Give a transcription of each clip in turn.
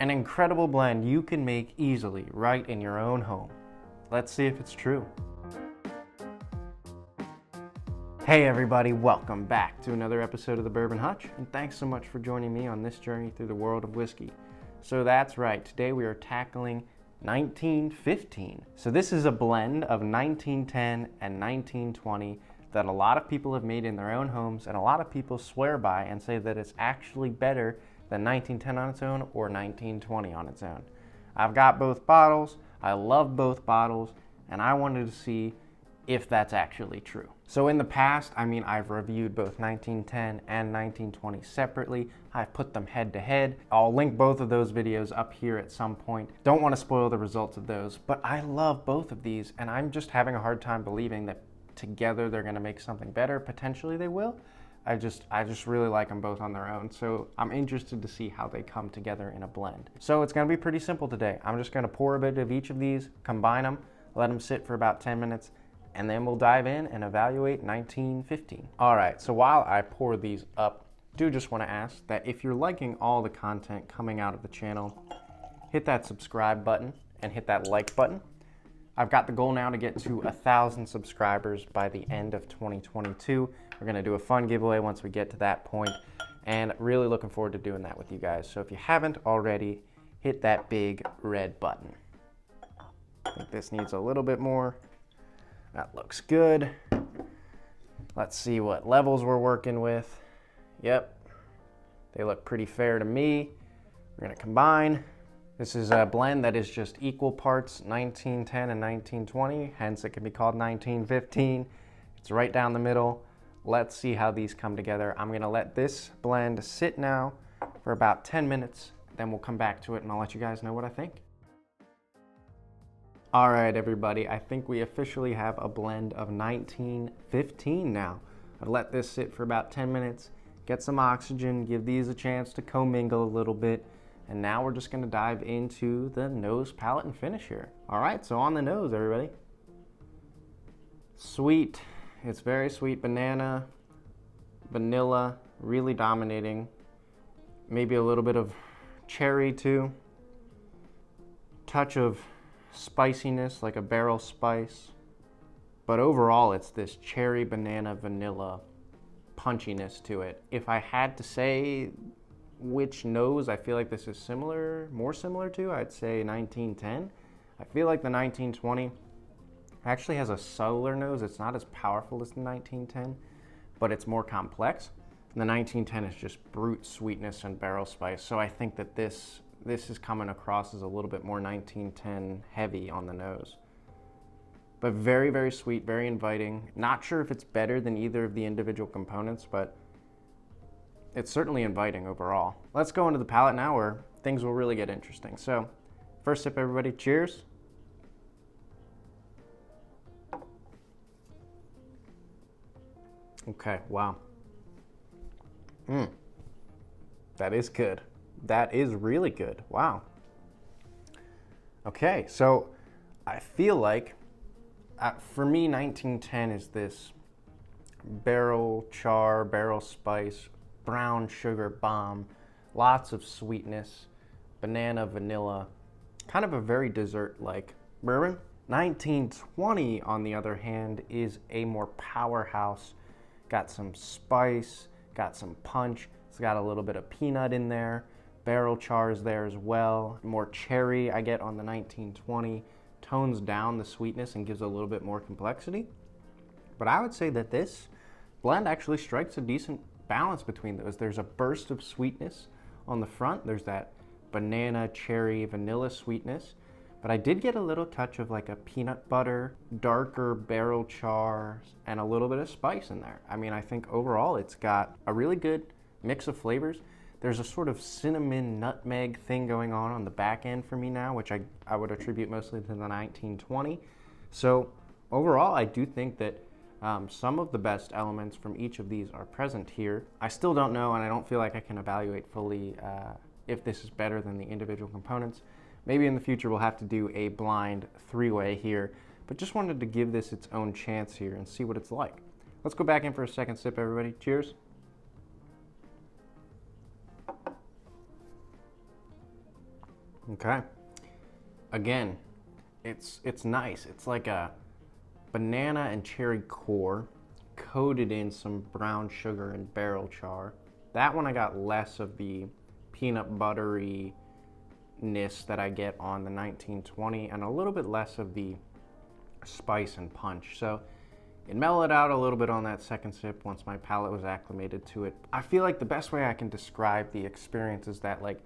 An incredible blend you can make easily right in your own home. Let's see if it's true. Hey everybody, welcome back to another episode of the Bourbon Hutch, and thanks so much for joining me on this journey through the world of whiskey. So that's right, today we are tackling 1915. So this is a blend of 1910 and 1920 that a lot of people have made in their own homes, and a lot of people swear by and say that it's actually better than 1910 on its own or 1920 on its own. I've got both bottles, I love both bottles, and I wanted to see if that's actually true. So in the past, I've reviewed both 1910 and 1920 separately. I've put them head to head. I'll link both of those videos up here at some point. Don't want to spoil the results of those, but I love both of these, and I'm just having a hard time believing that together they're gonna make something better. Potentially they will. I just really like them both on their own. So I'm interested to see how they come together in a blend. So it's gonna be pretty simple today. I'm just gonna pour a bit of each of these, combine them, let them sit for about 10 minutes, and then we'll dive in and evaluate 1915. All right, so while I pour these up, do just wanna ask that if you're liking all the content coming out of the channel, hit that subscribe button and hit that like button. I've got the goal now to get to 1,000 subscribers by the end of 2022. We're gonna do a fun giveaway once we get to that point, and really looking forward to doing that with you guys. So if you haven't already, hit that big red button. I think this needs a little bit more. That looks good. Let's see what levels we're working with. Yep, they look pretty fair to me. We're gonna combine. This is a blend that is just equal parts 1910 and 1920, hence it can be called 1915. It's right down the middle. Let's see how these come together. I'm gonna let this blend sit now for about 10 minutes, then we'll come back to it and I'll let you guys know what I think. All right, everybody, I think we officially have a blend of 1915 now. I'll let this sit for about 10 minutes, get some oxygen, give these a chance to commingle a little bit, and now we're just gonna dive into the nose, palate, and finish here. All right, so on the nose, everybody. Sweet, it's very sweet. Banana, vanilla, really dominating. Maybe a little bit of cherry too. Touch of spiciness, like a barrel spice. But overall, it's this cherry, banana, vanilla punchiness to it. If I had to say which nose I feel like this is more similar to, I'd say 1910. I feel like the 1920 actually has a subtler nose. It's not as powerful as the 1910, but it's more complex. And the 1910 is just brute sweetness and barrel spice. So I think that this is coming across as a little bit more 1910 heavy on the nose. But very, very sweet, very inviting. Not sure if it's better than either of the individual components, but it's certainly inviting overall. Let's go into the palate now where things will really get interesting. So first sip, everybody, cheers. Okay, wow. That is good. That is really good, wow. Okay, so I feel like, for me, 1910 is this barrel char, barrel spice, brown sugar bomb, lots of sweetness, banana, vanilla, kind of a very dessert-like bourbon. 1920, on the other hand, is a more powerhouse. Got some spice, got some punch. It's got a little bit of peanut in there. Barrel char is there as well. More cherry I get on the 1920. Tones down the sweetness and gives a little bit more complexity. But I would say that this blend actually strikes a decent balance between those. There's a burst of sweetness on the front. There's that banana, cherry, vanilla sweetness. But I did get a little touch of like a peanut butter, darker barrel char, and a little bit of spice in there. I think overall it's got a really good mix of flavors. There's a sort of cinnamon nutmeg thing going on the back end for me now, which I would attribute mostly to the 1920. So overall, I do think that some of the best elements from each of these are present here. I still don't know, and I don't feel like I can evaluate fully if this is better than the individual components. Maybe in the future we'll have to do a blind three-way here, but just wanted to give this its own chance here and see what it's like. Let's go back in for a second sip, everybody. Cheers. Okay. Again, it's nice. It's like a banana and cherry core coated in some brown sugar and barrel char. That one I got less of the peanut butteriness that I get on the 1920 and a little bit less of the spice and punch. So it mellowed out a little bit on that second sip once my palate was acclimated to it. I feel like the best way I can describe the experience is that like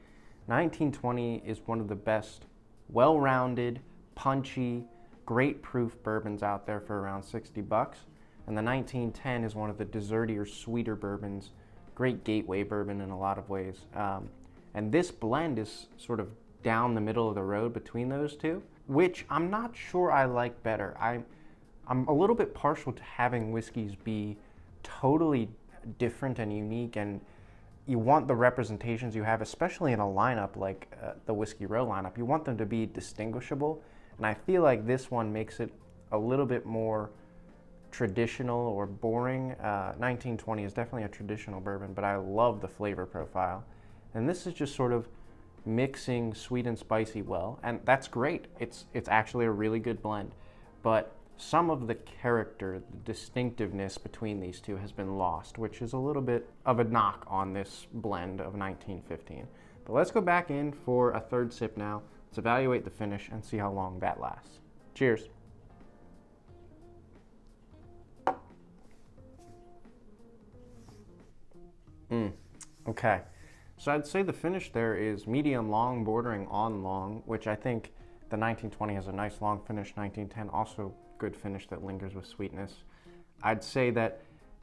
1920 is one of the best well-rounded, punchy, great proof bourbons out there for around 60 bucks. And the 1910 is one of the dessertier, sweeter bourbons, great gateway bourbon in a lot of ways. And this blend is sort of down the middle of the road between those two, which I'm not sure I like better. I'm a little bit partial to having whiskeys be totally different and unique, and you want the representations you have, especially in a lineup like the Whiskey Row lineup, you want them to be distinguishable. And I feel like this one makes it a little bit more traditional or boring. 1920 is definitely a traditional bourbon, but I love the flavor profile. And this is just sort of mixing sweet and spicy well, and that's great. It's actually a really good blend, but some of the character, the distinctiveness between these two has been lost, which is a little bit of a knock on this blend of 1915. But let's go back in for a third sip now. Let's evaluate the finish and see how long that lasts. Cheers. Okay. So I'd say the finish there is medium long, bordering on long, which I think the 1920 has a nice long finish. 1910 also good finish that lingers with sweetness. I'd say that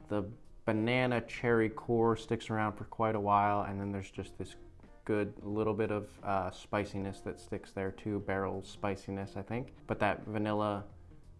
the banana cherry core sticks around for quite a while, and then there's just this good little bit of spiciness that sticks there too, barrel spiciness, I think. But that vanilla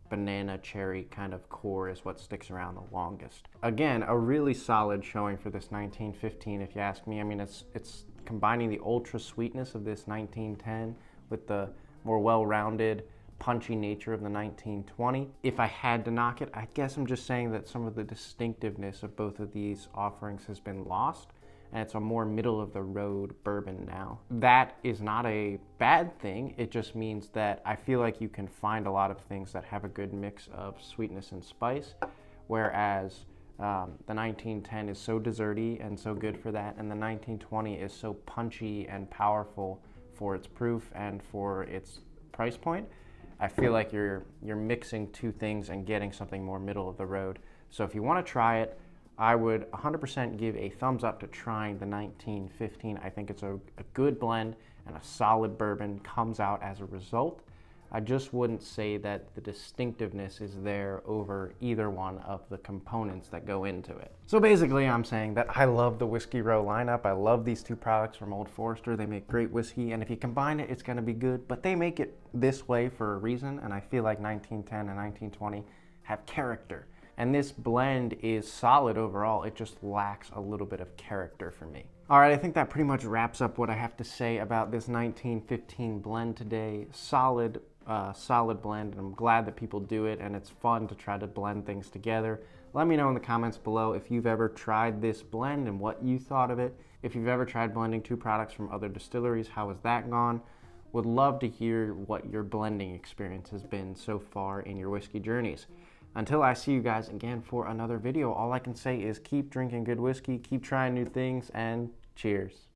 banana cherry kind of core is what sticks around the longest. Again, a really solid showing for this 1915 if you ask me. I mean, it's combining the ultra sweetness of this 1910 with the more well-rounded, punchy nature of the 1920. If I had to knock it, I guess I'm just saying that some of the distinctiveness of both of these offerings has been lost, and it's a more middle-of-the-road bourbon now. That is not a bad thing. It just means that I feel like you can find a lot of things that have a good mix of sweetness and spice, whereas the 1910 is so desserty and so good for that, and the 1920 is so punchy and powerful for its proof and for its price point. I feel like you're mixing two things and getting something more middle of the road. So if you want to try it, I would 100% give a thumbs up to trying the 1915. I think it's a good blend, and a solid bourbon comes out as a result. I just wouldn't say that the distinctiveness is there over either one of the components that go into it. So basically I'm saying that I love the Whiskey Row lineup. I love these two products from Old Forester. They make great whiskey, and if you combine it, it's gonna be good, but they make it this way for a reason, and I feel like 1910 and 1920 have character. And this blend is solid overall. It just lacks a little bit of character for me. All right, I think that pretty much wraps up what I have to say about this 1915 blend today. Solid blend, and I'm glad that people do it, and it's fun to try to blend things together. Let me know in the comments below if you've ever tried this blend and what you thought of it. If you've ever tried blending two products from other distilleries, how has that gone? Would love to hear what your blending experience has been so far in your whiskey journeys. Until I see you guys again for another video, all I can say is keep drinking good whiskey, keep trying new things, and cheers.